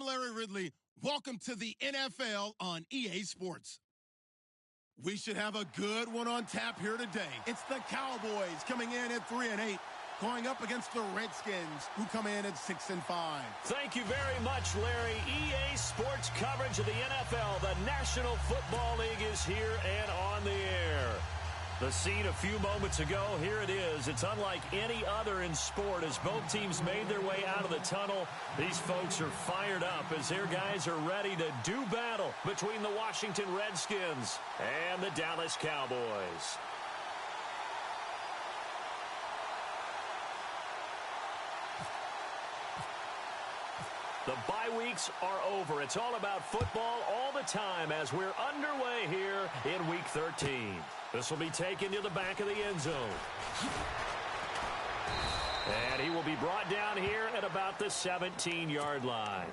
Larry Ridley. Welcome to the NFL on EA Sports. We should have a good one on tap here today. It's the Cowboys coming in at 3-8, going up against the Redskins, who come in at 6-5. Thank you very much, Larry. EA Sports coverage of the NFL. The National Football League is here and on the air. The scene a few moments ago, here it is. It's unlike any other in sport as both teams made their way out of the tunnel. These folks are fired up as their guys are ready to do battle between the Washington Redskins and the Dallas Cowboys. The bye weeks are over. It's all about football all the time as we're underway here in Week 13. This will be taken to the back of the end zone. And he will be brought down here at about the 17-yard line.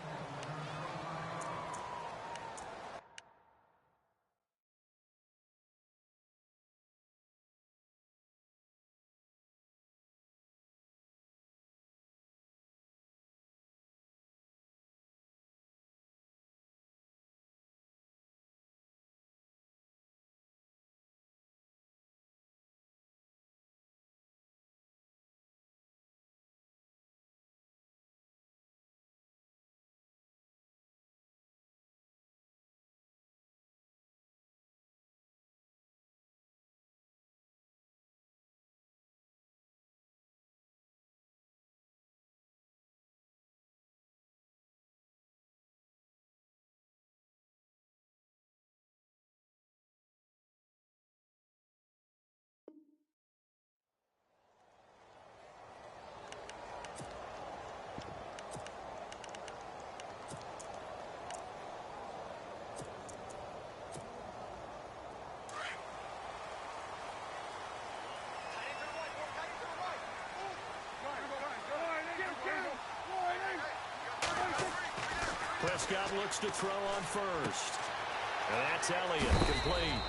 Prescott looks to throw on first. And that's Elliott, complete.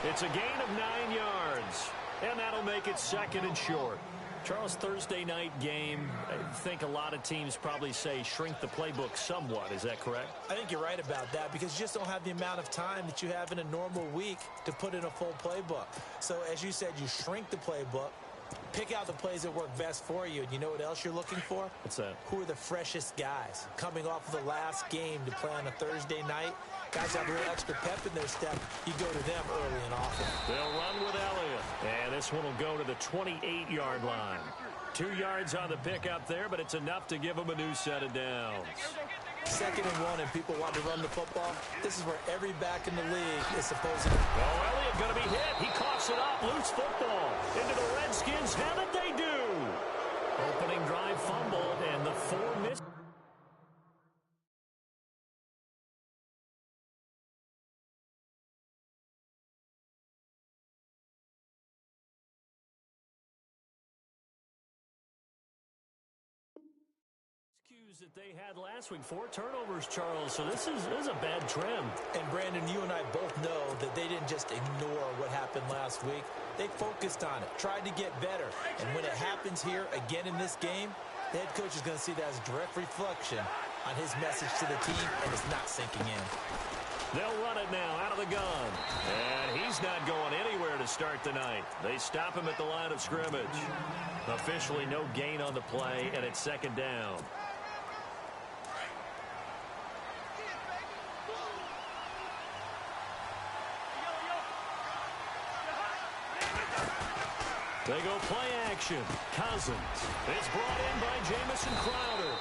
It's a gain of 9 yards, and that'll make it second and short. Charles, Thursday night game, I think a lot of teams probably say shrink the playbook somewhat. Is that correct? I think you're right about that because you just don't have the amount of time that you have in a normal week to put in a full playbook. So, as you said, you shrink the playbook. Pick out the plays that work best for you. And you know what else you're looking for? What's that? Who are the freshest guys? Coming off of the last game to play on a Thursday night, guys have a little extra pep in their step. You go to them early and often. They'll run with Elliott. And this one will go to the 28-yard line. 2 yards on the pickup there, but it's enough to give them a new set of downs. 2nd and 1 and people want to run the football. This is where every back in the league is supposed to. Oh, Elliott going to be hit. He coughs it up. Loose football into the Redskins. How did they do? Opening drive fumbled and the 4 missed. That they had last week. 4 turnovers, Charles. So this is a bad trend. And Brandon, you and I both know that they didn't just ignore what happened last week. They focused on it, tried to get better. And when it happens here again in this game, the head coach is going to see that as a direct reflection on his message to the team, and it's not sinking in. They'll run it now out of the gun. And he's not going anywhere to start the night. They stop him at the line of scrimmage. Officially no gain on the play, and it's 2nd down. They go play action. Cousins. It's brought in by Jamison Crowder.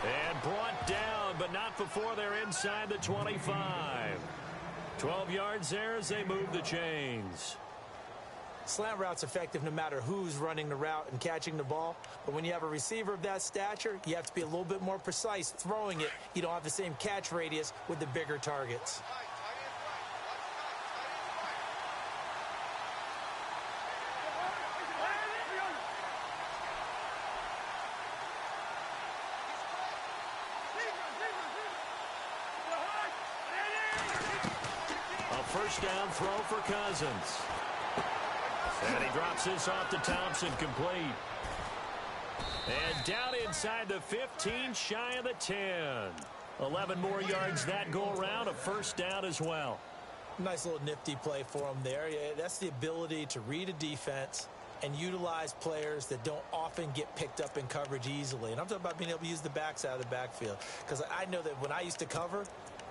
And brought down, but not before they're inside the 25. 12 yards there as they move the chains. Slant route's effective no matter who's running the route and catching the ball. But when you have a receiver of that stature, you have to be a little bit more precise throwing it. You don't have the same catch radius with the bigger targets. First down throw for Cousins. And he drops this off to Thompson, complete. And down inside the 15, shy of the 10. 11 more yards that go around, a first down as well. Nice little nifty play for him there. Yeah, that's the ability to read a defense and utilize players that don't often get picked up in coverage easily. And I'm talking about being able to use the backside of the backfield. Because I know that when I used to cover,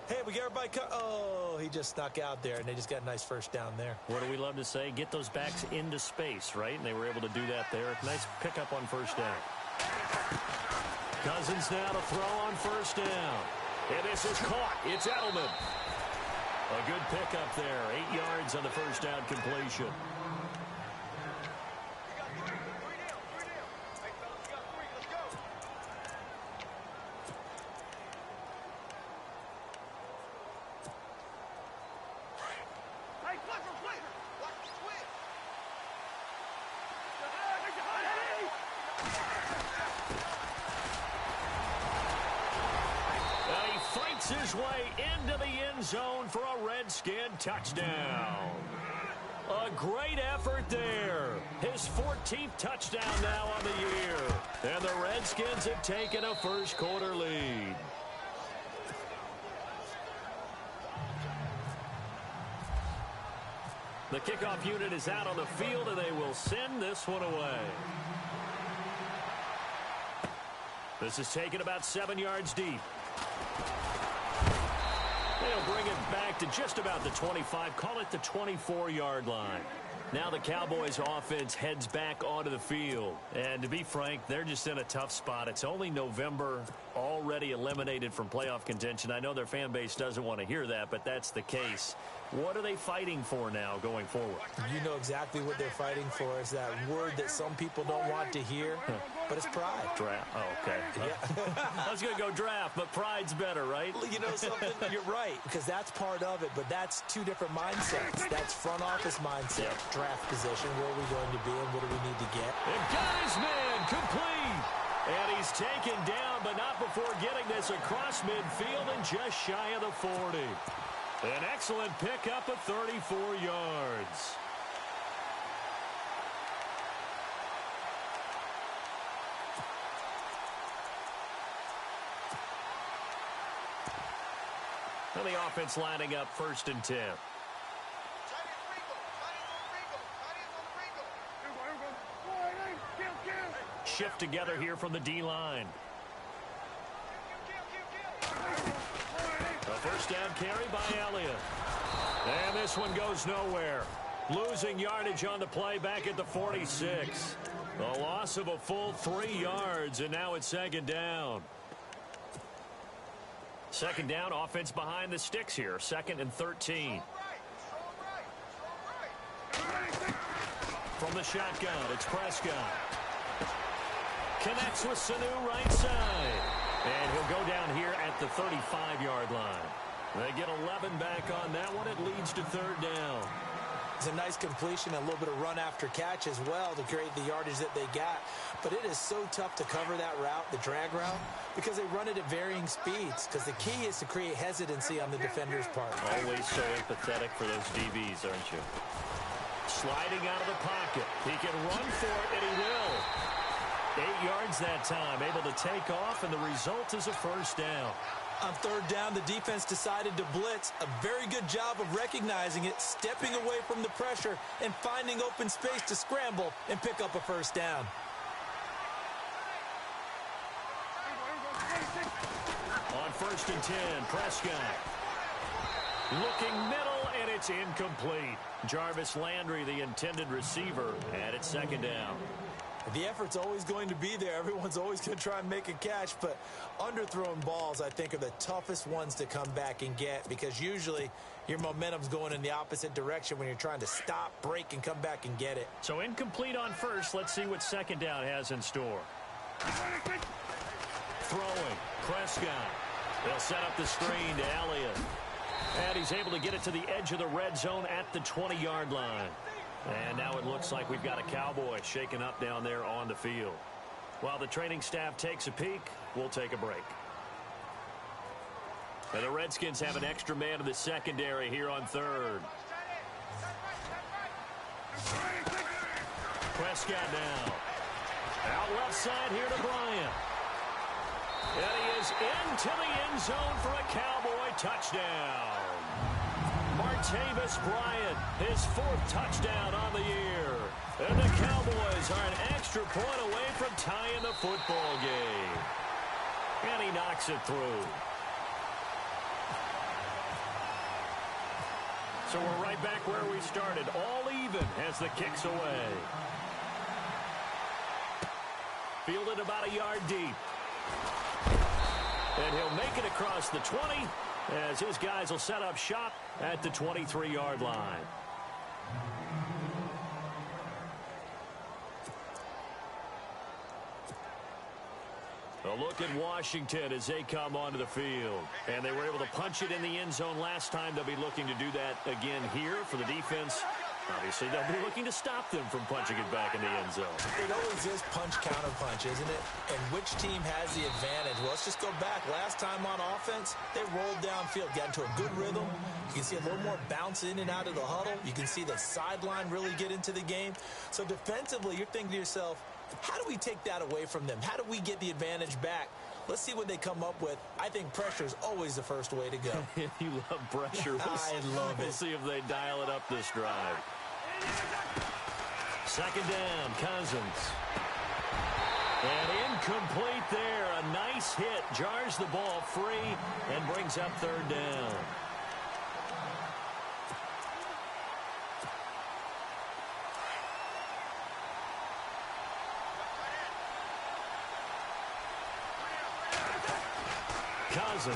hey, we got everybody oh, he just snuck out there, and they just got a nice first down there. What do we love to say? Get those backs into space, right? And they were able to do that there. Nice pickup on first down. Cousins now to throw on first down. And this is caught. It's Edelman. A good pickup there. 8 yards on the first down completion. His way into the end zone for a Redskin touchdown. A great effort there. His 14th touchdown now on the year. And the Redskins have taken a first quarter lead. The kickoff unit is out on the field, and they will send this one away. This is taken about 7 yards deep. They'll bring it back to just about the 25, call it the 24-yard line. Now the Cowboys offense heads back onto the field. And to be frank, they're just in a tough spot. It's only November, already eliminated from playoff contention. I know their fan base doesn't want to hear that, but that's the case. What are they fighting for now going forward? You know exactly what they're fighting for. Is that word that some people don't want to hear, but it's pride. Draft. Oh, okay. Yeah. I was going to go draft, but pride's better, right? You know something? You're right, because that's part of it, but that's two different mindsets. That's front office mindset, draft position, where are we going to be and what do we need to get? And got his man complete. And he's taken down, but not before getting this across midfield and just shy of the 40. An excellent pickup of 34 yards. And the offense lining up 1st and 10. Shift together here from the D-line. A first down carry by Elliott. And this one goes nowhere. Losing yardage on the play back at the 46. A loss of a full 3 yards, and now it's 2nd down. 2nd down, offense behind the sticks here. 2nd and 13. From the shotgun, it's Prescott. Connects with Sanu right side. And he'll go down here at the 35-yard line. They get 11 back on that one. It leads to 3rd down. It's a nice completion, a little bit of run after catch as well to create the yardage that they got. But it is so tough to cover that route, the drag route, because they run it at varying speeds. Because the key is to create hesitancy on the defender's part. Always so empathetic for those DBs, aren't you? Sliding out of the pocket. He can run for it, and he will. 8 yards that time, able to take off, and the result is a first down. On 3rd down, the defense decided to blitz. A very good job of recognizing it, stepping away from the pressure, and finding open space to scramble and pick up a first down. On 1st and 10, Prescott. Looking middle, and it's incomplete. Jarvis Landry, the intended receiver, and it's 2nd down. The effort's always going to be there. Everyone's always going to try and make a catch, but underthrown balls, I think, are the toughest ones to come back and get because usually your momentum's going in the opposite direction when you're trying to stop, break, and come back and get it. So incomplete on 1st. Let's see what 2nd down has in store. Throwing. Prescott. They'll set up the screen to Elliott. And he's able to get it to the edge of the red zone at the 20-yard line. And now it looks like we've got a Cowboy shaken up down there on the field. While the training staff takes a peek, we'll take a break. And the Redskins have an extra man in the secondary here on 3rd. Prescott now. Out left side here to Bryant. And he is into the end zone for a Cowboy touchdown. Martavis Bryant, his 4th touchdown on the year. And the Cowboys are an extra point away from tying the football game. And he knocks it through. So we're right back where we started. All even as the kick's away. Fielded about a yard deep. And he'll make it across the 20 as his guys will set up shop at the 23-yard line. A look at Washington as they come onto the field. And they were able to punch it in the end zone last time. They'll be looking to do that again here for the defense. Obviously, they'll be looking to stop them from punching it back in the end zone. It always is punch-counter-punch, isn't it? And which team has the advantage? Well, let's just go back. Last time on offense, they rolled downfield, got into a good rhythm. You can see a little more bounce in and out of the huddle. You can see the sideline really get into the game. So defensively, you're thinking to yourself, how do we take that away from them? How do we get the advantage back? Let's see what they come up with. I think pressure is always the first way to go. You love pressure. I love it. We'll see if they dial it up this drive. Second down, Cousins. And incomplete there. A nice hit. Jars the ball free and brings up 3rd down. Cousins.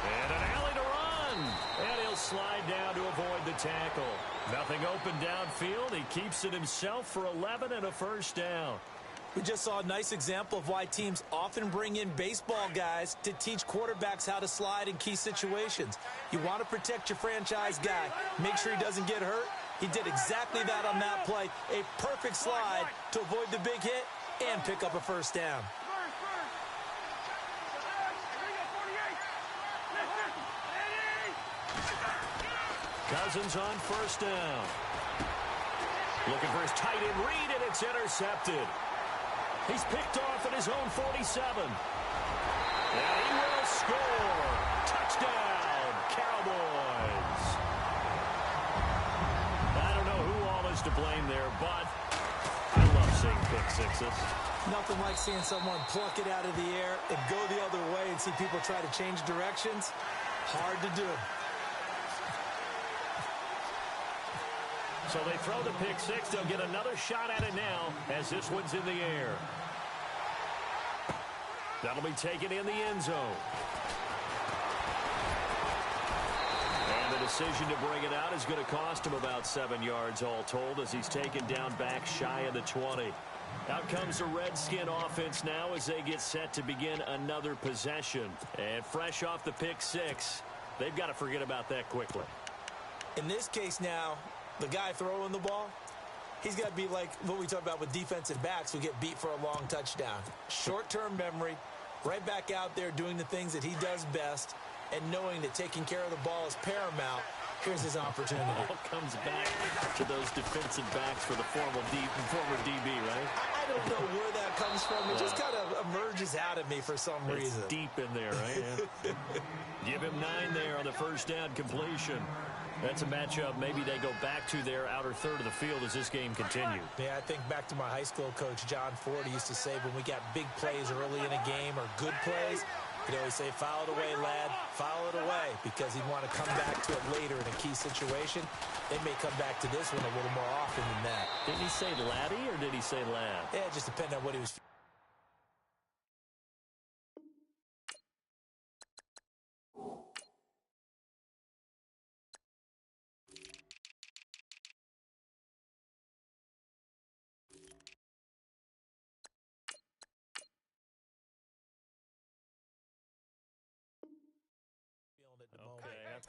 And an alley to run. And he'll slide down to avoid the tackle. Nothing open downfield. He keeps it himself for 11 and a 1st down. We just saw a nice example of why teams often bring in baseball guys to teach quarterbacks how to slide in key situations. You want to protect your franchise guy. Make sure he doesn't get hurt. He did exactly that on that play. A perfect slide to avoid the big hit and pick up a 1st down. Cousins on 1st down. Looking for his tight end read, and it's intercepted. He's picked off at his own 47. And he will score. Touchdown, Cowboys. I don't know who all is to blame there, but I love seeing pick sixes. Nothing like seeing someone pluck it out of the air and go the other way and see people try to change directions. Hard to do. So they throw the pick six. They'll get another shot at it now as this one's in the air. That'll be taken in the end zone. And the decision to bring it out is going to cost him about 7 yards all told as he's taken down back shy of the 20. Out comes the Redskin offense now as they get set to begin another possession. And fresh off the pick six, they've got to forget about that quickly. In this case now, the guy throwing the ball, he's got to be like what we talk about with defensive backs who get beat for a long touchdown. Short-term memory, right back out there doing the things that he does best, and knowing that taking care of the ball is paramount. Here's his opportunity. It all comes back to those defensive backs for the former DB, right? I don't know where that comes from. It just kind of emerges out of me for some reason. It's deep in there, right? Yeah. Give him 9 there on the 1st down completion. That's a matchup maybe they go back to their outer third of the field as this game continues. Yeah, I think back to my high school coach, John Ford. He used to say when we got big plays early in a game or good plays, he'd always say, foul it away, lad, foul it away, because he'd want to come back to it later in a key situation. They may come back to this one a little more often than that. Didn't he say laddie or did he say lad? Yeah, it just depended on what he was.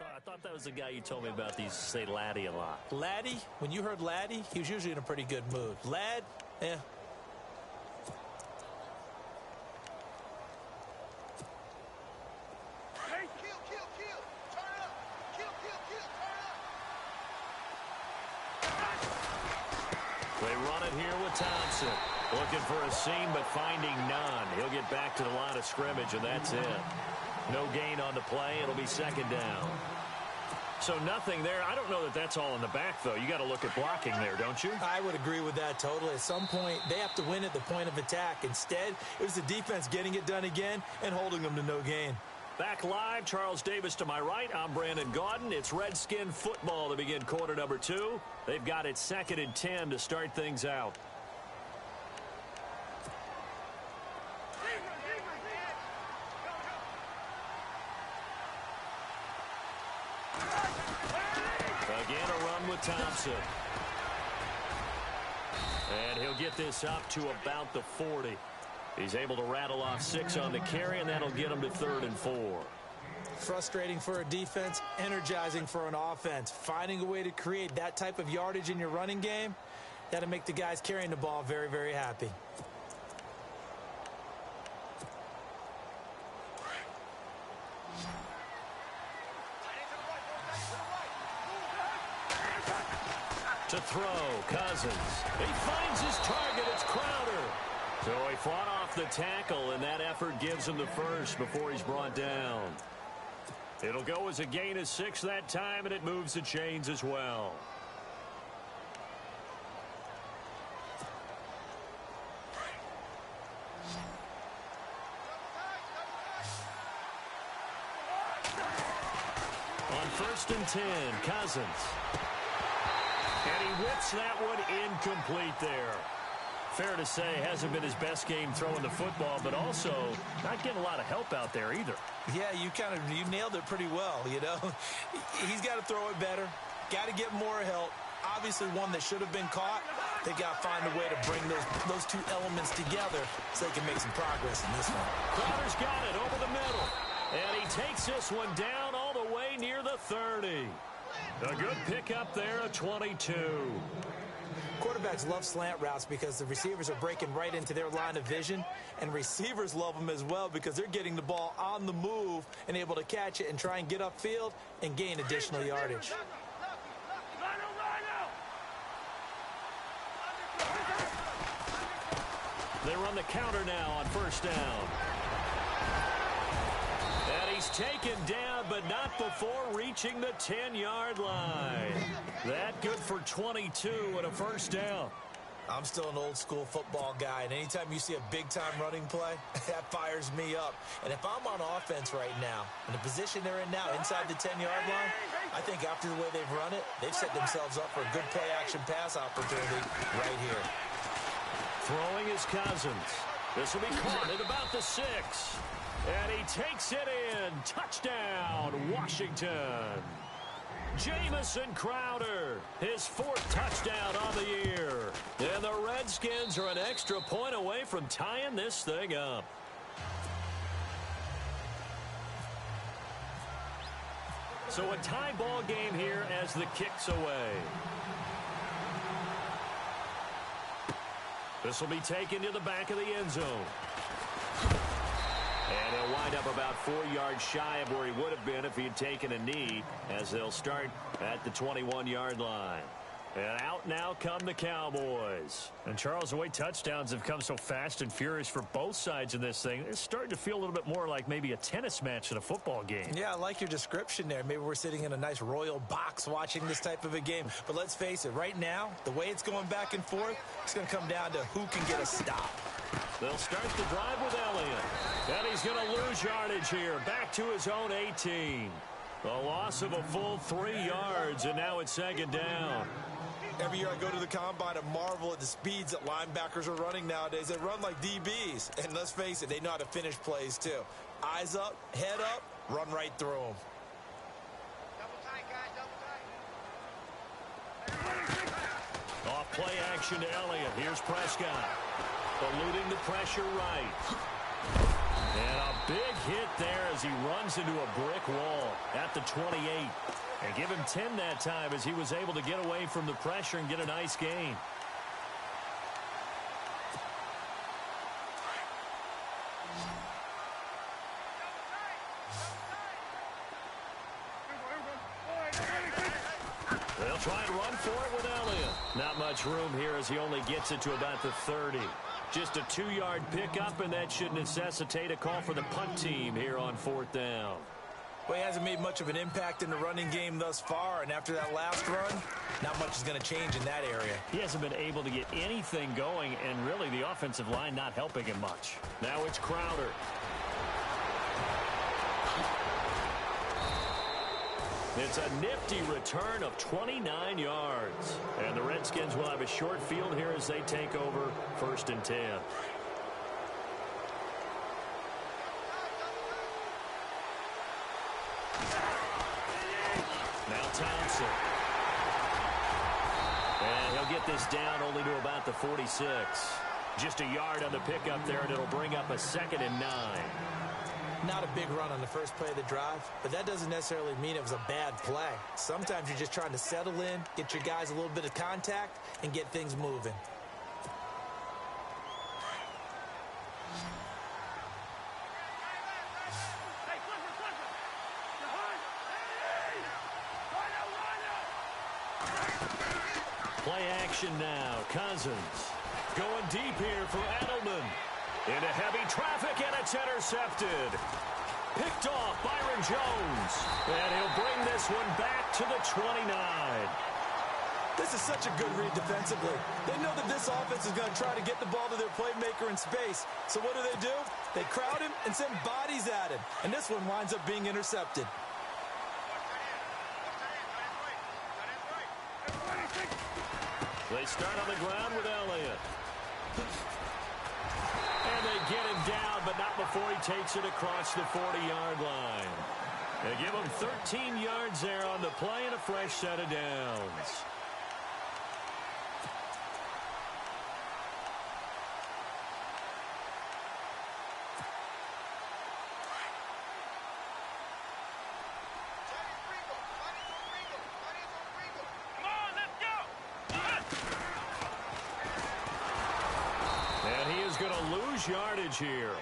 I thought that was the guy you told me about. These say laddie a lot. Laddie, when you heard laddie, he was usually in a pretty good mood. Lad, eh. Hey, kill, turn up. Kill, turn up. They run it here with Thompson. Looking for a seam, but finding none. He'll get back to the line of scrimmage, and that's it. No gain on the play. It'll be second down. So nothing there. I don't know that that's all in the back, though. You got to look at blocking there, don't you? I would agree with that totally. At some point, they have to win at the point of attack. Instead, it was the defense getting it done again and holding them to no gain. Back live, Charles Davis to my right. I'm Brandon Gaudin. It's Redskin football to begin quarter number 2. They've got it 2nd and 10 to start things out. Again, a run with Thompson. And he'll get this up to about the 40. He's able to rattle off 6 on the carry, and that'll get him to 3rd and 4. Frustrating for a defense, energizing for an offense. Finding a way to create that type of yardage in your running game, that'll make the guys carrying the ball very, very happy. To throw, Cousins. He finds his target. It's Crowder. So he fought off the tackle, and that effort gives him the first before he's brought down. It'll go as a gain of 6 that time, and it moves the chains as well. On 1st and 10, Cousins. And he whips that one incomplete there. Fair to say, hasn't been his best game throwing the football, but also not getting a lot of help out there either. Yeah, you nailed it pretty well, you know. He's got to throw it better. Got to get more help. Obviously one that should have been caught. They got to find a way to bring those two elements together so they can make some progress in this one. Crowder's got it over the middle. And he takes this one down all the way near the 30. A good pickup there at 22. Quarterbacks love slant routes because the receivers are breaking right into their line of vision, and receivers love them as well because they're getting the ball on the move and able to catch it and try and get upfield and gain additional yardage. They run the counter now on 1st down. And he's taken down, but not before reaching the 10-yard line. That good for 22 and a 1st down. I'm still an old-school football guy, and anytime you see a big-time running play, that fires me up. And if I'm on offense right now, in the position they're in now, inside the 10-yard line, I think after the way they've run it, they've set themselves up for a good play-action pass opportunity right here. Throwing is Cousins. This will be caught at about the 6. And he takes it in. Touchdown, Washington. Jamison Crowder, his 4th touchdown on the year. And the Redskins are an extra point away from tying this thing up. So a tie ball game here as the kick's away. This will be taken to the back of the end zone. And he'll wind up about 4 yards shy of where he would have been if he had taken a knee, as they'll start at the 21-yard line. And out now come the Cowboys. And, Charles, the way touchdowns have come so fast and furious for both sides in this thing, it's starting to feel a little bit more like maybe a tennis match than a football game. Yeah, I like your description there. Maybe we're sitting in a nice royal box watching this type of a game. But let's face it, right now, the way it's going back and forth, it's going to come down to who can get a stop. They'll start the drive with Elliott. And he's going to lose yardage here, back to his own 18. A loss of a full 3 yards, and now it's 2nd down. Every year I go to the combine and marvel at the speeds that linebackers are running nowadays. They run like DBs. And let's face it, they know how to finish plays too. Eyes up, head up, run right through them. Double tight, guys, double tight. Off play action to Elliott. Here's Prescott. Eluding the pressure right. And a big hit there as he runs into a brick wall at the 28. And give him 10 that time as he was able to get away from the pressure and get a nice gain. They'll try and run for it with Elliott. Not much room here as he only gets it to about the 30. Just a 2-yard pickup, and that should necessitate a call for the punt team here on 4th down. Well, he hasn't made much of an impact in the running game thus far, and after that last run, not much is going to change in that area. He hasn't been able to get anything going, and really the offensive line not helping him much. Now it's Crowder. It's a nifty return of 29 yards. And the Redskins will have a short field here as they take over 1st and 10. Now Thompson. And he'll get this down only to about the 46. Just a yard on the pickup there, and it'll bring up a 2nd and 9. Not a big run on the first play of the drive, but that doesn't necessarily mean it was a bad play. Sometimes you're just trying to settle in, get your guys a little bit of contact, and get things moving. Play action now. Cousins going deep here for Edelman. Into heavy traffic, and it's intercepted. Picked off Byron Jones. And he'll bring this one back to the 29. This is such a good read defensively. They know that this offense is going to try to get the ball to their playmaker in space. So what do? They crowd him and send bodies at him. And this one winds up being intercepted. They start on the ground with Elliott. And they get him down, but not before he takes it across the 40-yard line. They give him 13 yards there on the play and a fresh set of downs. Yardage here.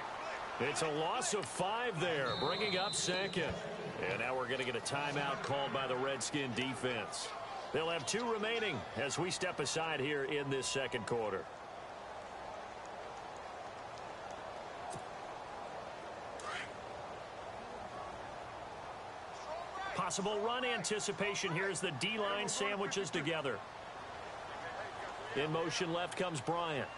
It's a loss of 5 there, bringing up 2nd. And now we're going to get a timeout called by the Redskin defense. They'll have 2 remaining as we step aside here in this 2nd quarter. Possible run anticipation here as the D-line sandwiches together. In motion left comes Bryant.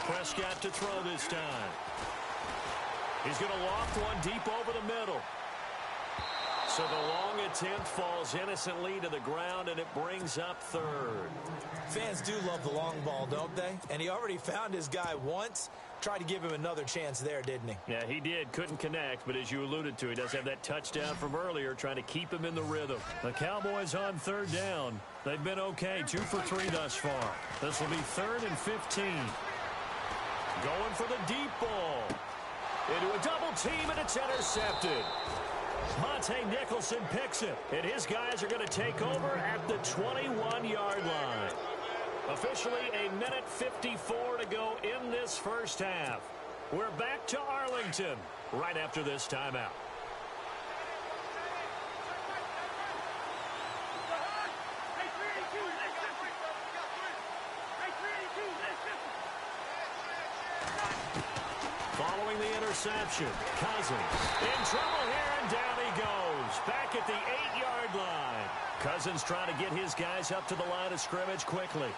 Prescott to throw this time. He's going to loft one deep over the middle. So the long attempt falls innocently to the ground, and it brings up 3rd. Fans do love the long ball, don't they? And he already found his guy once. Tried to give him another chance there, didn't he? Yeah, he did. Couldn't connect, but as you alluded to, he does have that touchdown from earlier, trying to keep him in the rhythm. The Cowboys on 3rd down. They've been okay, 2 for 3 thus far. This will be 3rd and 15. Going for the deep ball. Into a double team, and it's intercepted. Monte Nicholson picks it, and his guys are going to take over at the 21-yard line. Officially a minute 54 to go in this first half. We're back to Arlington right after this timeout. Following the interception, Cousins in trouble here, and down he goes. Back at the 8-yard line. Cousins trying to get his guys up to the line of scrimmage quickly.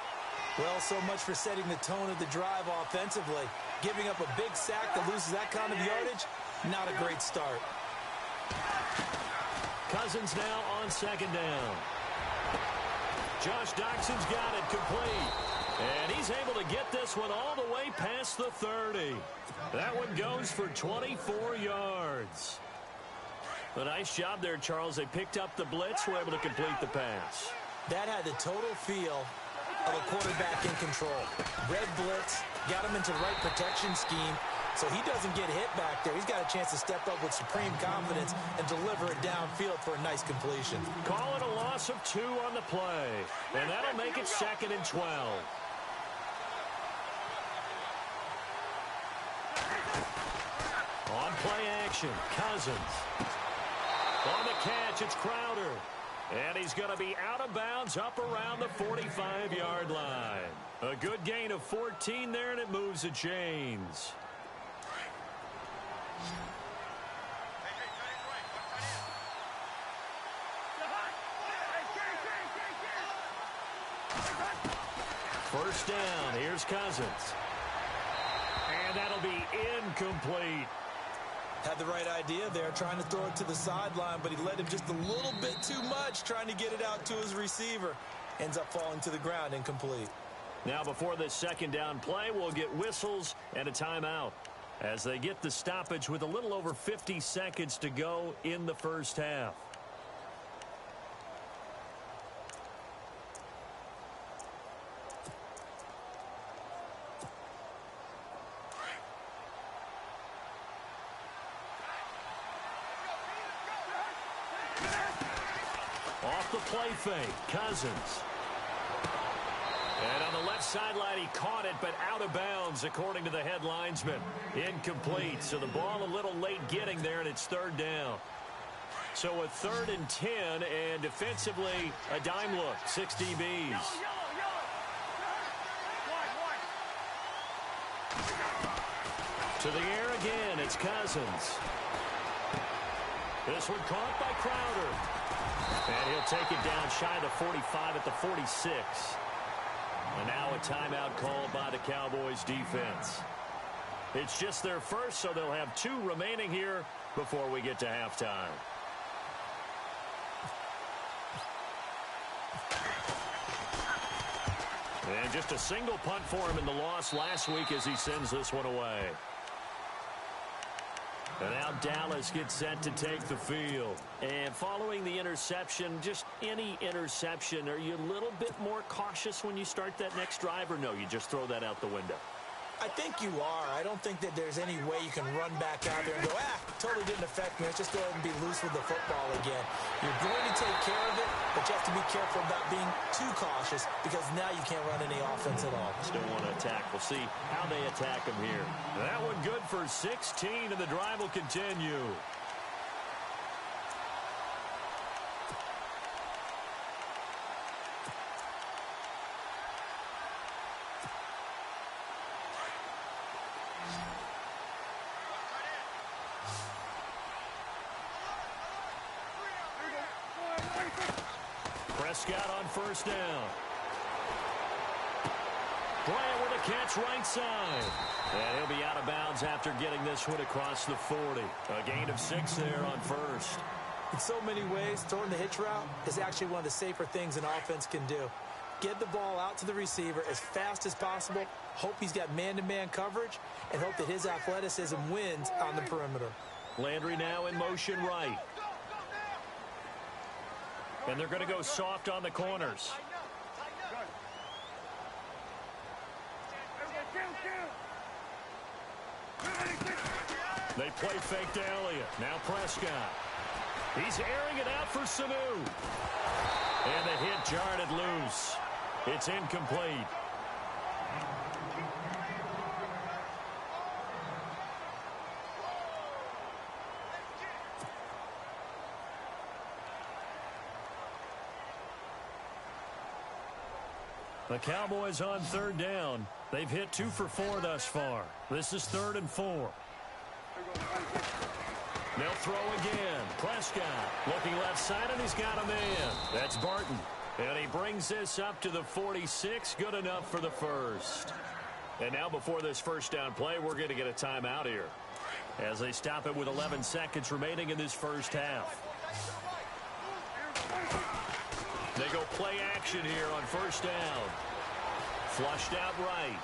Well, so much for setting the tone of the drive offensively. Giving up a big sack that loses that kind of yardage, not a great start. Cousins now on 2nd down. Josh Doxson's got it complete. And he's able to get this one all the way past the 30. That one goes for 24 yards. A nice job there, Charles. They picked up the blitz, were able to complete the pass. That had the total feel of a quarterback in control. Red blitz, got him into the right protection scheme, so he doesn't get hit back there. He's got a chance to step up with supreme confidence and deliver it downfield for a nice completion. Call it a loss of 2 on the play, and that'll make it 2nd and 12. On play action, Cousins. On the catch, it's Crowder. And he's going to be out of bounds up around the 45-yard line. A good gain of 14 there, and it moves the chains. First down, here's Cousins. And that'll be incomplete. Had the right idea there, trying to throw it to the sideline, but he led him just a little bit too much, trying to get it out to his receiver. Ends up falling to the ground, incomplete. Now before this second down play, we'll get whistles and a timeout as they get the stoppage with a little over 50 seconds to go in the first half. Off the play fake, Cousins. And on the left sideline, he caught it, but out of bounds, according to the head linesman. Incomplete, so the ball a little late getting there, and it's third down. So a 3rd and 10, and defensively, a dime look, 6 DBs. To the air again, it's Cousins. This one caught by Crowder. And he'll take it down shy of the 45 at the 46. And now a timeout called by the Cowboys defense. It's just their first, so they'll have 2 remaining here before we get to halftime. And just a single punt for him in the loss last week as he sends this one away. And now Dallas gets set to take the field. And following the interception, just any interception, are you a little bit more cautious when you start that next drive, or no, you just throw that out the window? I think you are. I don't think that there's any way you can run back out there and go, totally didn't affect me. Let's just go ahead and be loose with the football again. You're going to take care of it, but you have to be careful about being too cautious because now you can't run any offense at all. Still want to attack. We'll see how they attack him here. That one good for 16, and the drive will continue. Prescott on first down. Bryant with a catch right side. And he'll be out of bounds after getting this one across the 40. A gain of 6 there on first. In so many ways, throwing the hitch route is actually one of the safer things an offense can do. Get the ball out to the receiver as fast as possible, hope he's got man-to-man coverage, and hope that his athleticism wins on the perimeter. Landry now in motion right. And they're going to go soft on the corners. They play fake to Elliott. Now Prescott. He's airing it out for Sanu. And the hit jarred it loose. It's incomplete. The Cowboys on third down. They've hit 2 for 4 thus far. This is 3rd and 4. They'll throw again. Prescott looking left side, and he's got a man. That's Barton. And he brings this up to the 46. Good enough for the first. And now before this first down play, we're going to get a timeout here as they stop it with 11 seconds remaining in this first half. They go play action here on first down. Flushed out right.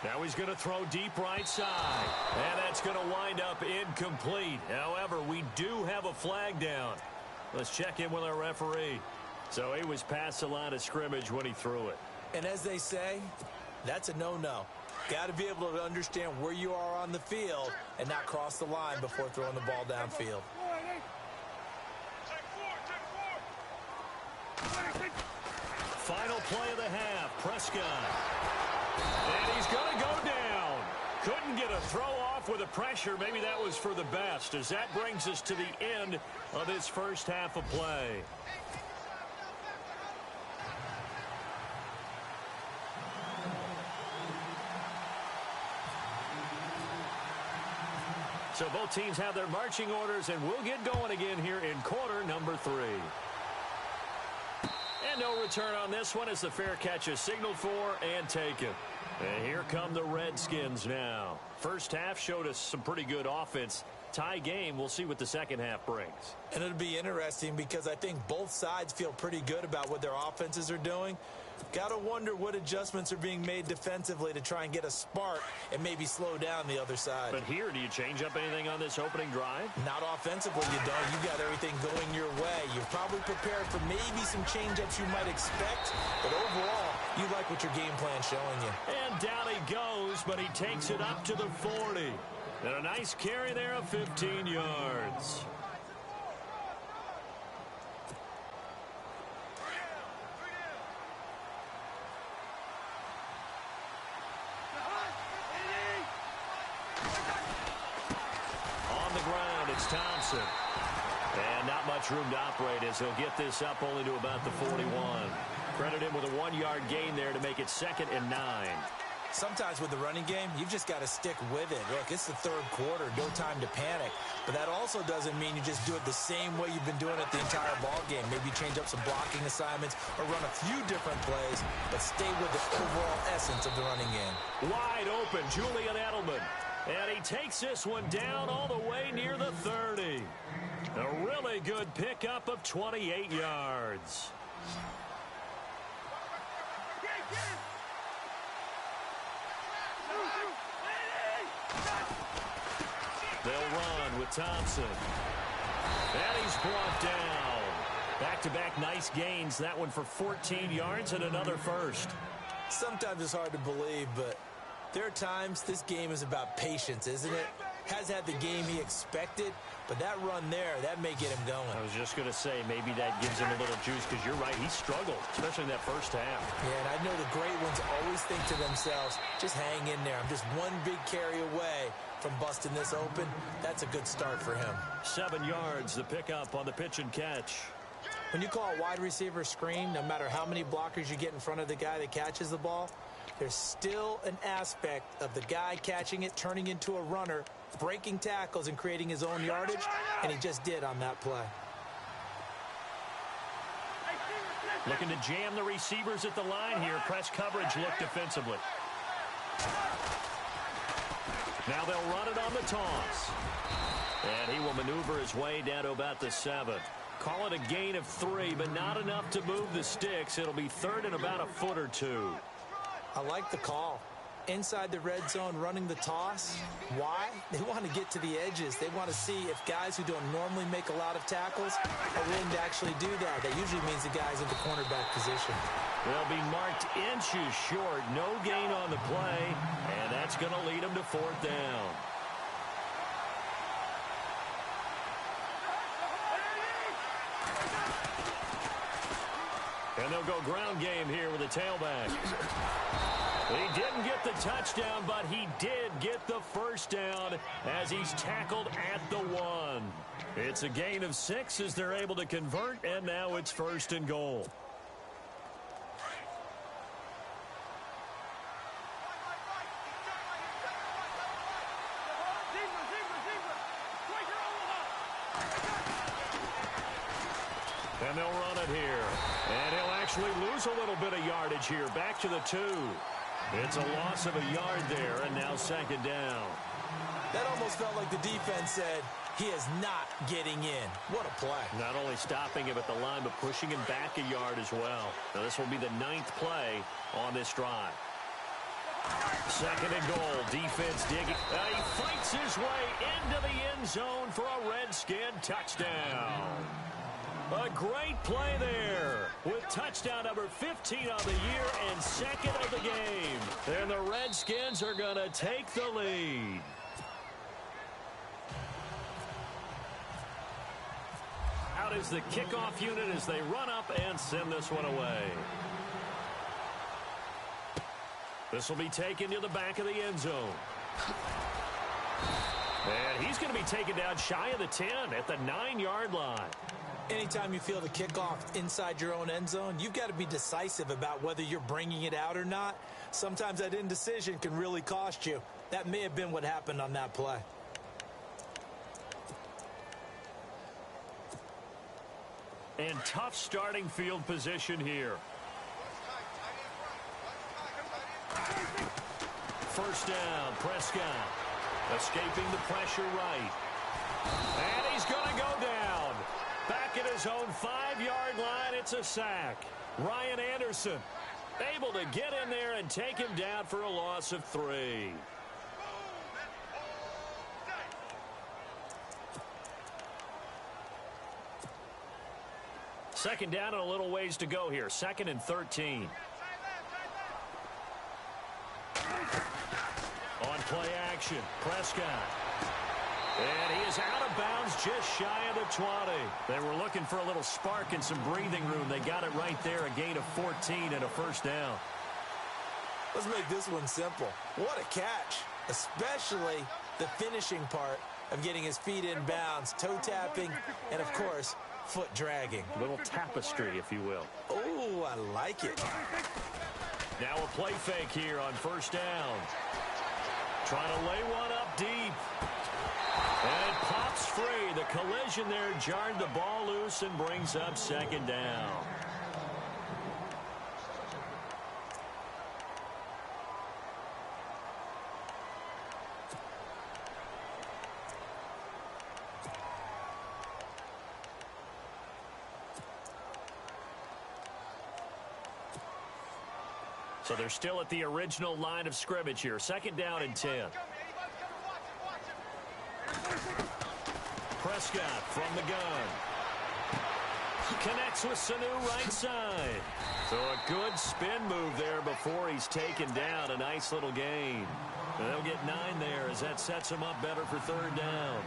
Now he's going to throw deep right side. And that's going to wind up incomplete. However, we do have a flag down. Let's check in with our referee. So he was past the line of scrimmage when he threw it. And as they say, that's a no-no. Got to be able to understand where you are on the field and not cross the line before throwing the ball downfield. Final play of the half, Prescott. And he's going to go down. Couldn't get a throw off with the pressure. Maybe that was for the best, as that brings us to the end of this first half of play. So both teams have their marching orders, and we'll get going again here in quarter number 3. And no return on this one as the fair catch is signaled for and taken. And here come the Redskins now. First half showed us some pretty good offense. Tie game, we'll see what the second half brings. And it'll be interesting because I think both sides feel pretty good about what their offenses are doing. Got to wonder what adjustments are being made defensively to try and get a spark and maybe slow down the other side. But here, do you change up anything on this opening drive? Not offensively, you don't. You've got everything going your way. You're probably prepared for maybe some change-ups you might expect, but overall, you like what your game plan's showing you. And down he goes, but he takes it up to the 40. And a nice carry there of 15 yards. On the ground, it's Thompson. And not much room to operate as he'll get this up only to about the 41. Credit him with a 1-yard gain there to make it 2nd and 9. Sometimes with the running game, you've just got to stick with it. Look, it's the third quarter, no time to panic. But that also doesn't mean you just do it the same way you've been doing it the entire ball game. Maybe change up some blocking assignments or run a few different plays, but stay with the overall essence of the running game. Wide open, Julian Edelman. And he takes this one down all the way near the 30. A really good pickup of 28 yards. They'll run with Thompson. And he's brought down. Back-to-back nice gains. That one for 14 yards and another first. Sometimes it's hard to believe, but there are times this game is about patience, isn't it? Has had the game he expected, but that run there, that may get him going. I was just going to say, maybe that gives him a little juice because you're right, he struggled, especially in that first half. Yeah, and I know the great ones always think to themselves, just hang in there. I'm just one big carry away from busting this open. That's a good start for him. 7 yards, the pickup on the pitch and catch. When you call a wide receiver screen, no matter how many blockers you get in front of the guy that catches the ball, there's still an aspect of the guy catching it, turning into a runner, breaking tackles and creating his own yardage, and he just did on that play. Looking to jam the receivers at the line here. Press coverage look defensively. Now they'll run it on the toss. And he will maneuver his way down to about the 7. Call it a gain of 3, but not enough to move the sticks. It'll be 3rd and about a foot or 2. I like the call. Inside the red zone, running the toss. Why? They want to get to the edges. They want to see if guys who don't normally make a lot of tackles are willing to actually do that. That usually means the guy's in the cornerback position. They'll be marked inches short. No gain on the play, and that's going to lead them to 4th down. And they'll go ground game here with a tailback. He didn't get the touchdown, but he did get the first down as he's tackled at the 1. It's a gain of 6 as they're able to convert, and now it's 1st and goal. And they'll run it here. And he'll actually lose a little bit of yardage here. Back to the 2. It's a loss of a yard there, and now 2nd down. That almost felt like the defense said, he is not getting in. What a play. Not only stopping him at the line, but pushing him back a yard as well. Now this will be the 9th play on this drive. 2nd and goal. Defense digging. He fights his way into the end zone for a Redskin touchdown. A great play there with touchdown number 15 on the year and 2nd of the game. And the Redskins are going to take the lead. Out is the kickoff unit as they run up and send this one away. This will be taken to the back of the end zone. And he's going to be taken down shy of the 10 at the 9-yard line. Anytime you feel the kickoff inside your own end zone, you've got to be decisive about whether you're bringing it out or not. Sometimes that indecision can really cost you. That may have been what happened on that play. And tough starting field position here. First down, Prescott. Escaping the pressure right. And he's going to go down. Back at his own 5-yard line, it's a sack. Ryan Anderson able to get in there and take him down for a loss of 3. Second down and a little ways to go here. 2nd and 13. On play action, Prescott. And he is out of bounds just shy of the 20. They were looking for a little spark and some breathing room. They got it right there, a gain of 14 and a first down. Let's make this one simple. What a catch, especially the finishing part of getting his feet in bounds, toe tapping, and of course, foot dragging. A little tapestry, if you will. Oh, I like it. Now a play fake here on first down. Trying to lay one up deep. And it pops free. The collision there jarred the ball loose and brings up second down. So they're still at the original line of scrimmage here. Second down and 10. Prescott from the gun. Connects with Sanu right side. So a good spin move there before he's taken down. A nice little gain. And they'll get 9 there as that sets him up better for third down.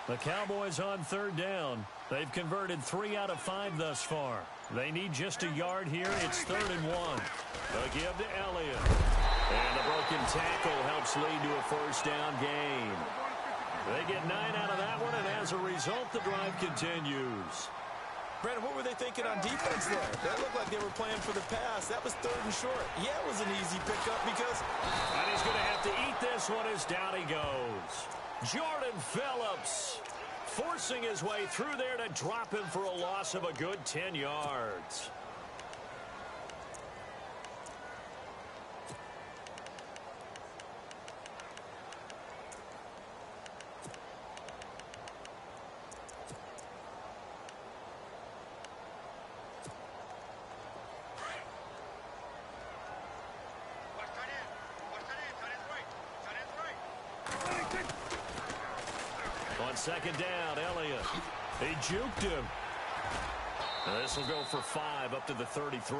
The Cowboys on third down. They've converted 3 out of 5 thus far. They need just a yard here. It's 3rd and 1. A give to Elliott. And a broken tackle helps lead to a first down gain. They get 9 out of that one, and as a result, the drive continues. Brandon, what were they thinking on defense there? That looked like they were playing for the pass. That was 3rd and short. Yeah, it was an easy pickup because... And he's going to have to eat this one as down he goes. Jordan Phillips forcing his way through there to drop him for a loss of a good 10 yards. On second down, Elliott. He juked him. This will go for 5 up to the 33.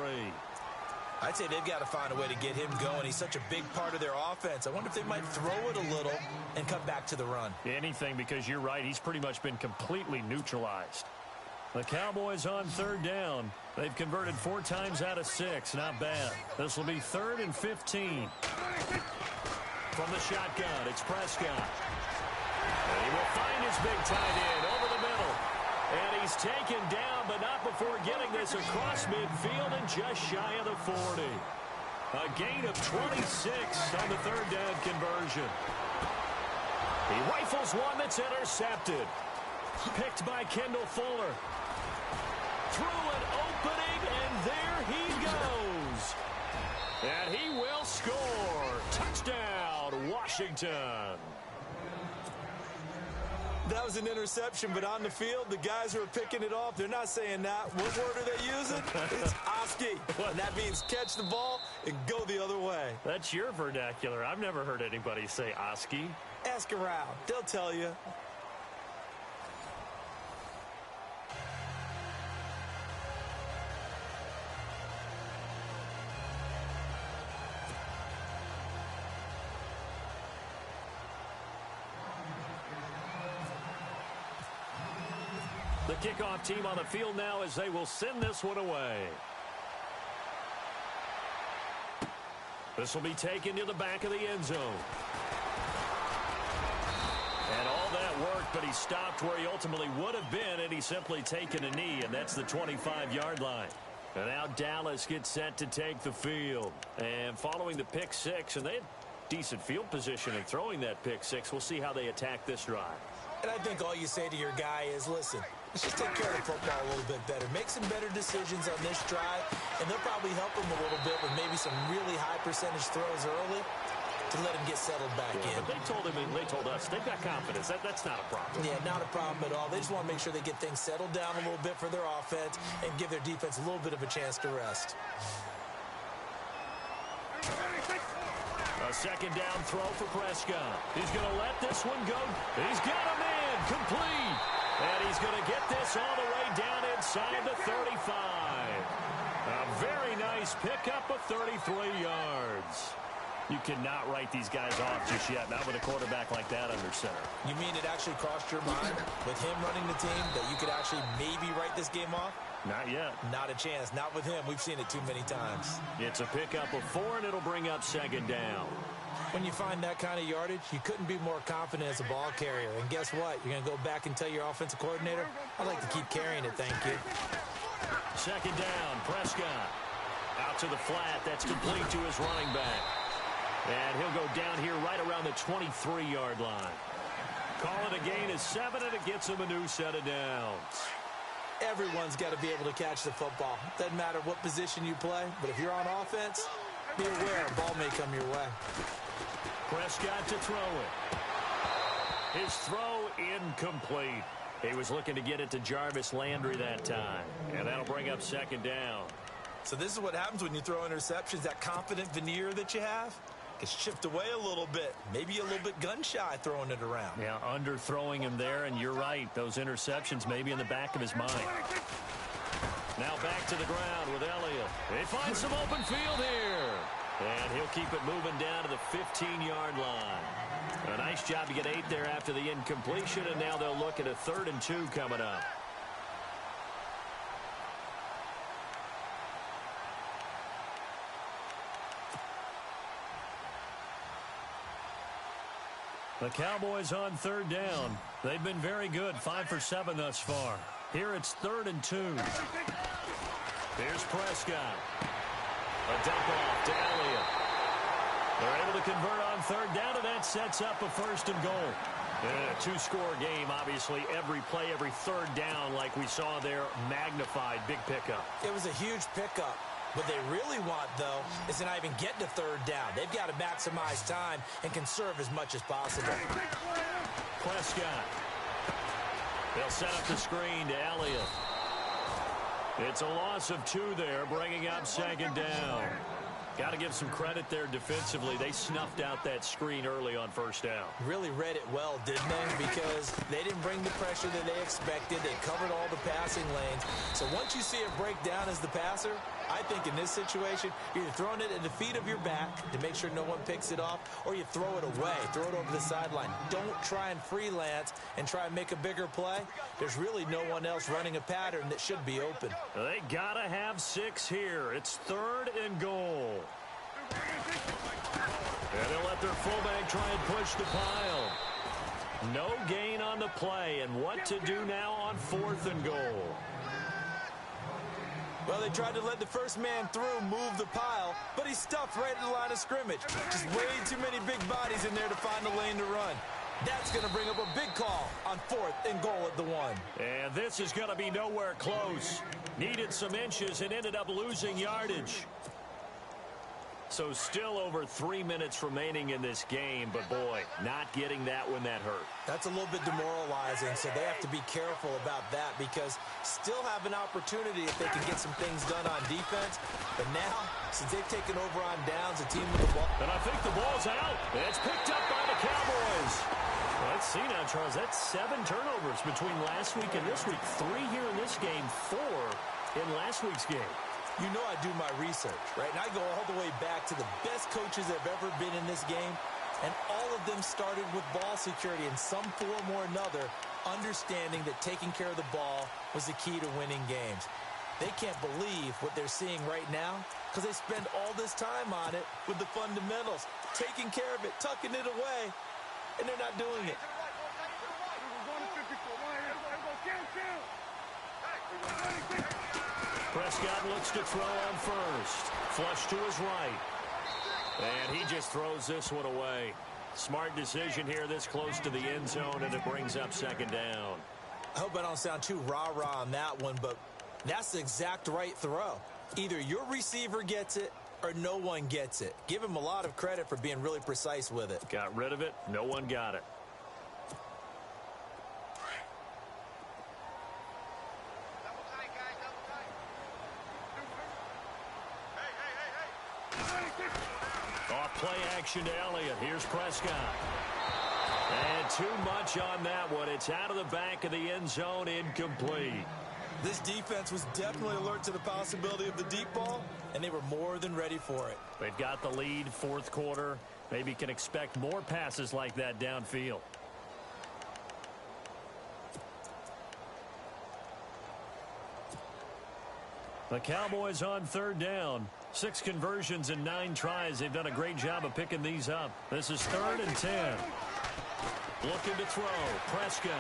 I'd say they've got to find a way to get him going. He's such a big part of their offense. I wonder if they might throw it a little and come back to the run. Anything, because you're right. He's pretty much been completely neutralized. The Cowboys on third down. They've converted 4 times out of 6. Not bad. This will be 3rd and 15. From the shotgun, it's Prescott. And he will find his big tight end over the middle. And he's taken down, but not before getting this across midfield and just shy of the 40. A gain of 26 on the third down conversion. He rifles one that's intercepted. Picked by Kendall Fuller. Through an opening, and there he goes. And he will score. Touchdown, Washington. That was an interception, but on the field, the guys who are picking it off, they're not saying that. What word are they using? It's Oski. And that means catch the ball and go the other way. That's your vernacular. I've never heard anybody say Oski. Ask around. They'll tell you. The kickoff team on the field now as they will send this one away. This will be taken to the back of the end zone. And all that worked, but he stopped where he ultimately would have been, and he's simply taken a knee, and that's the 25-yard line. And now Dallas gets set to take the field. And following the pick six, and they had decent field position in throwing that pick six. We'll see how they attack this drive. And I think all you say to your guy is, listen, let's just take care of the football a little bit better. Make some better decisions on this drive, and they'll probably help him a little bit with maybe some really high percentage throws early to let him get settled back in. But they told him, and they told us, they've got confidence. That's not a problem. Yeah, not a problem at all. They just want to make sure they get things settled down a little bit for their offense and give their defense a little bit of a chance to rest. A second down throw for Prescott. He's going to let this one go. He's got a man complete. And he's going to get this all the way down inside the 35. A very nice pickup of 33 yards. You cannot write these guys off just yet, not with a quarterback like that under center. You mean it actually crossed your mind with him running the team that you could actually maybe write this game off? Not yet. Not a chance. Not with him. We've seen it too many times. It's a pickup of 4, and it'll bring up second down. When you find that kind of yardage, you couldn't be more confident as a ball carrier. And guess what? You're going to go back and tell your offensive coordinator, I'd like to keep carrying it, thank you. Second down, Prescott. Out to the flat. That's complete to his running back. And he'll go down here right around the 23-yard line. Call it a gain of 7, and it gets him a new set of downs. Everyone's got to be able to catch the football. Doesn't matter what position you play, but if you're on offense, be aware a ball may come your way. Prescott to throw it. His throw incomplete. He was looking to get it to Jarvis Landry that time. And that'll bring up second down. So this is what happens when you throw interceptions. That confident veneer that you have gets chipped away a little bit. Maybe a little bit gun-shy throwing it around. Yeah, underthrowing him there, and you're right. Those interceptions may be in the back of his mind. Now back to the ground with Elliott. He finds some open field here. And he'll keep it moving down to the 15-yard line. A nice job to get 8 there after the incompletion, and now they'll look at a 3rd and 2 coming up. The Cowboys on 3rd down. They've been very good, 5 for 7 thus far. Here it's 3rd and 2. Here's Prescott. A dump off to Elliott. They're able to convert on 3rd down, and that sets up a 1st and goal. A 2-score game, obviously. Every play, every 3rd down, like we saw there, magnified. Big pickup. It was a huge pickup. What they really want, though, is to not even get to 3rd down. They've got to maximize time and conserve as much as possible. Prescott. They'll set up the screen to Elliott. It's a loss of 2 there, bringing up 2nd down. Got to give some credit there defensively. They snuffed out that screen early on 1st down. Really read it well, didn't they? Because they didn't bring the pressure that they expected. They covered all the passing lanes. So once you see it break down as the passer, I think in this situation, you're either throwing it at the feet of your back to make sure no one picks it off, or you throw it away, throw it over the sideline. Don't try and freelance and try and make a bigger play. There's really no one else running a pattern that should be open. They got to have 6 here. It's 3rd and goal. And they'll let their fullback try and push the pile. No gain on the play, and what to do now on 4th and goal. Well, they tried to let the first man through move the pile, but he's stuffed right at the line of scrimmage. Just way too many big bodies in there to find a lane to run. That's going to bring up a big call on 4th and goal at the 1. And this is going to be nowhere close. Needed some inches and ended up losing yardage. So still over 3 minutes remaining in this game, but boy, not getting that when that hurt. That's a little bit demoralizing, so they have to be careful about that because still have an opportunity if they can get some things done on defense. But now, since they've taken over on downs, the team with the ball. And I think the ball's out. It's picked up by the Cowboys. Well, let's see now, Charles. That's 7 turnovers between last week and this week. 3 here in this game, 4 in last week's game. You know I do my research, right? And I go all the way back to the best coaches that have ever been in this game, and all of them started with ball security in some form or another, understanding that taking care of the ball was the key to winning games. They can't believe what they're seeing right now because they spend all this time on it with the fundamentals, taking care of it, tucking it away, and they're not doing it. Prescott looks to throw on first. Flush to his right. And he just throws this one away. Smart decision here this close to the end zone, and it brings up second down. I hope I don't sound too rah-rah on that one, but that's the exact right throw. Either your receiver gets it or no one gets it. Give him a lot of credit for being really precise with it. Got rid of it. No one got it. Double tight, guys, double tight. Off play action to Elliott. Here's Prescott. And too much on that one. It's out of the back of the end zone, incomplete. This defense was definitely alert to the possibility of the deep ball, and they were more than ready for it. They've got the lead, fourth quarter. Maybe can expect more passes like that downfield. The Cowboys on third down. 6 conversions and 9 tries. They've done a great job of picking these up. This is 3rd and 10. Looking to throw. Prescott.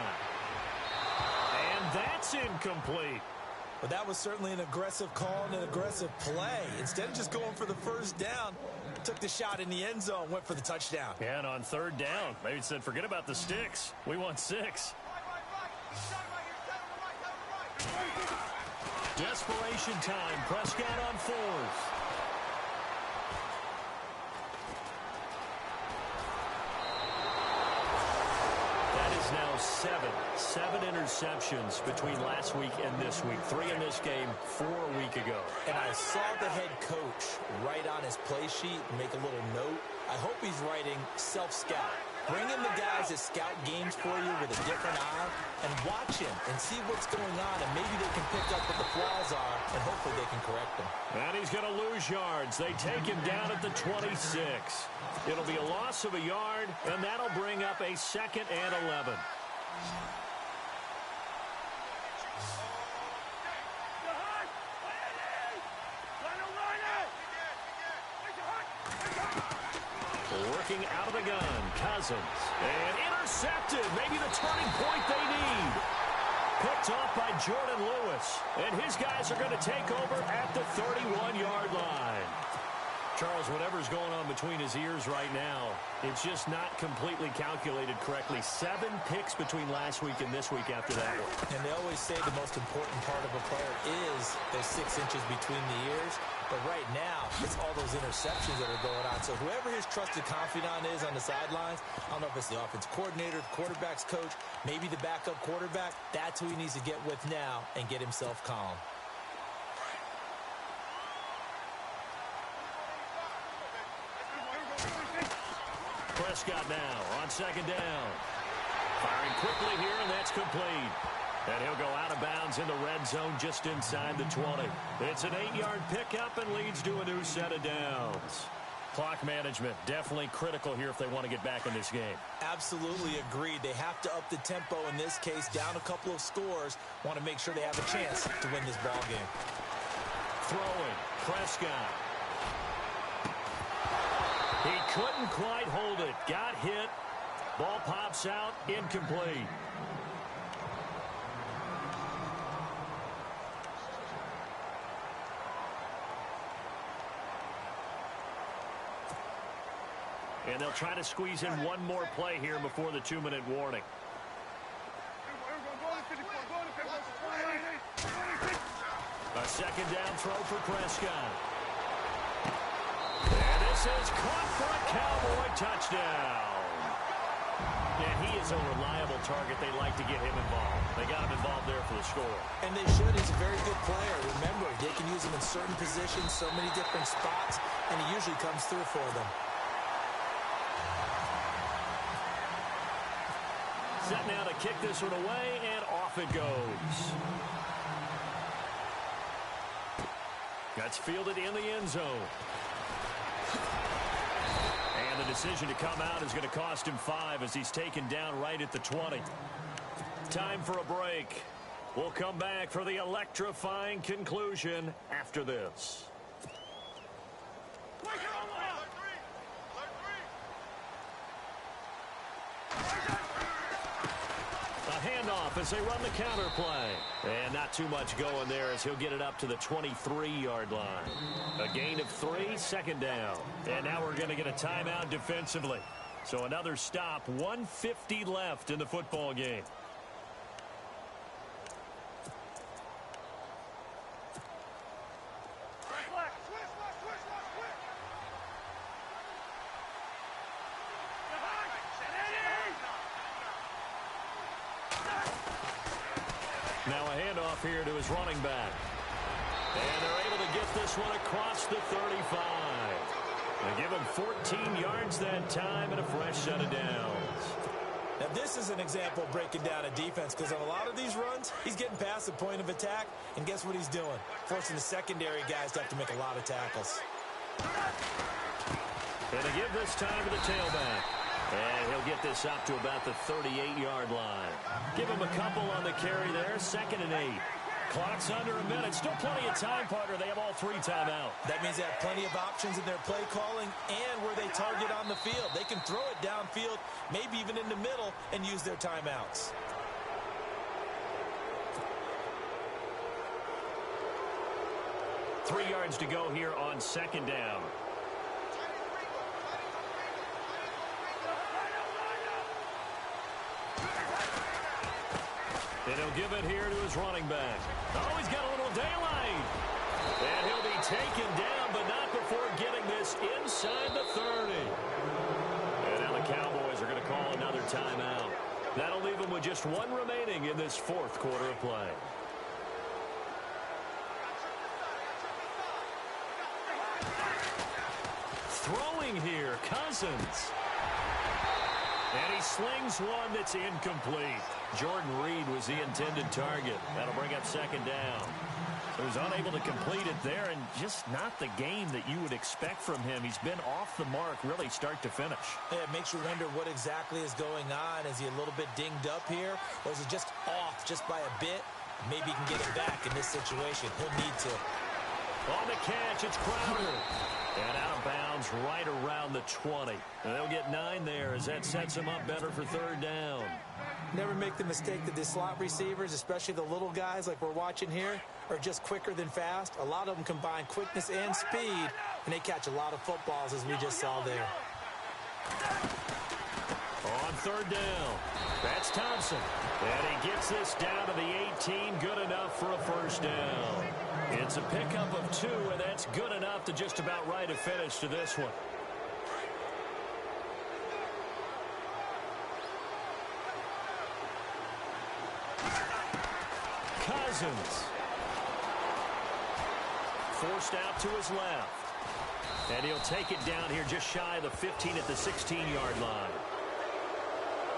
And that's incomplete. But that was certainly an aggressive call and an aggressive play. Instead of just going for the first down, took the shot in the end zone, went for the touchdown. Yeah, and on third down, maybe said, forget about the sticks. We want 6. Desperation time. Prescott on 4th. Now 7 interceptions between last week and this week. 3 in this game, 4 a week ago. And I saw the head coach write on his play sheet and make a little note. I hope he's writing self-scout. Bring in the guys that scout games for you with a different eye and watch him and see what's going on, and maybe they can pick up what the flaws are, and hopefully they can correct them. And he's going to lose yards. They take him down at the 26. It'll be a loss of a yard, and that'll bring up a 2nd and 11. Working out of the gun, Cousins. And intercepted. Maybe the turning point they need. Picked off by Jordan Lewis. And his guys are going to take over at the 31-yard line. Charles, whatever's going on between his ears right now, it's just not completely calculated correctly. 7 picks between last week and this week after that one. And they always say the most important part of a player is those 6 inches between the ears. But right now, it's all those interceptions that are going on. So whoever his trusted confidant is on the sidelines, I don't know if it's the offense coordinator, the quarterback's coach, maybe the backup quarterback, that's who he needs to get with now and get himself calm. Prescott now on 2nd down. Firing quickly here, and that's complete. And he'll go out of bounds in the red zone just inside the 20. It's an 8-yard pickup and leads to a new set of downs. Clock management, definitely critical here if they want to get back in this game. Absolutely agreed. They have to up the tempo in this case, down a couple of scores. Want to make sure they have a chance to win this ball game. Throwing, Prescott. He couldn't quite hold it. Got hit. Ball pops out. Incomplete. And they'll try to squeeze in one more play here before the 2-minute warning. A 2nd down throw for Prescott. And this is caught for a Cowboy touchdown. And he is a reliable target. They like to get him involved. They got him involved there for the score. And they should. He's a very good player. Remember, they can use him in certain positions, so many different spots, and he usually comes through for them. Set now to kick this one away, and off it goes. That's fielded in the end zone. And the decision to come out is going to cost him 5 as he's taken down right at the 20. Time for a break. We'll come back for the electrifying conclusion after this. A handoff as they run the counter play. And not too much going there as he'll get it up to the 23-yard line. A gain of 3, second down. And now we're going to get a timeout defensively. So another stop, 1:50 left in the football game. Now a handoff here to his running back. And they're able to get this one across the 35. They give him 14 yards that time and a fresh set of downs. Now this is an example of breaking down a defense, because on a lot of these runs, he's getting past the point of attack, and guess what he's doing? Forcing the secondary guys to have to make a lot of tackles. And they give this time to the tailback. And he'll get this up to about the 38-yard line. Give him a couple on the carry there, 2nd and 8. Clock's under a minute. Still plenty of time, partner. They have all 3 timeouts. That means they have plenty of options in their play calling and where they target on the field. They can throw it downfield, maybe even in the middle, and use their timeouts. Three yards to go here on 2nd down. And he'll give it here to his running back. Oh, he's got a little daylight. And he'll be taken down, but not before getting this inside the 30. And now the Cowboys are going to call another timeout. That'll leave them with just 1 remaining in this 4th quarter of play. Throwing here, Cousins. And he slings one that's incomplete. Jordan Reed was the intended target. That'll bring up 2nd down. He was unable to complete it there, and just not the game that you would expect from him. He's been off the mark really start to finish. Yeah, it makes you wonder what exactly is going on. Is he a little bit dinged up here, or is he just off just by a bit? Maybe he can get it back in this situation. He'll need to. On the catch, it's Crowder. And out of bounds right around the 20. And they'll get 9 there as that sets him up better for 3rd down. Never make the mistake that the slot receivers, especially the little guys like we're watching here, are just quicker than fast. A lot of them combine quickness and speed, and they catch a lot of footballs, as we just saw there. On 3rd down, that's Thompson. And he gets this down to the 18, good enough for a 1st down. It's a pickup of 2, and that's good enough to just about write a finish to this one. Cousins. Forced out to his left. And he'll take it down here just shy of the 15 at the 16-yard line.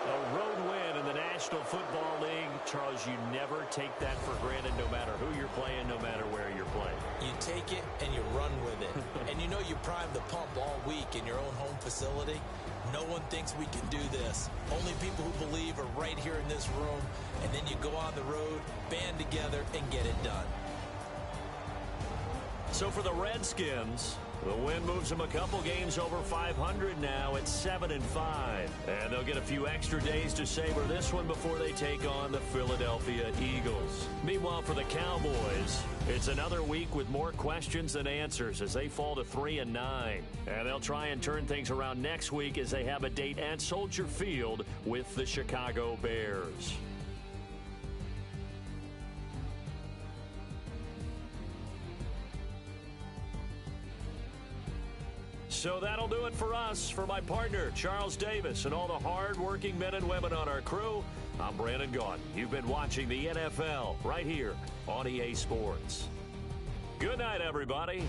A road win in the National Football League. Charles, you never take that for granted, no matter who you're playing, no matter where you're playing. You take it and you run with it. And you know you prime the pump all week in your own home facility. No one thinks we can do this. Only people who believe are right here in this room. And then you go on the road, band together, and get it done. So for the Redskins, the win moves them a couple games over 500 now at 7-5. And they'll get a few extra days to savor this one before they take on the Philadelphia Eagles. Meanwhile, for the Cowboys, it's another week with more questions than answers as they fall to 3-9. And they'll try and turn things around next week as they have a date at Soldier Field with the Chicago Bears. So that'll do it for us. For my partner, Charles Davis, and all the hard-working men and women on our crew, I'm Brandon Gaudin. You've been watching the NFL right here on EA Sports. Good night, everybody.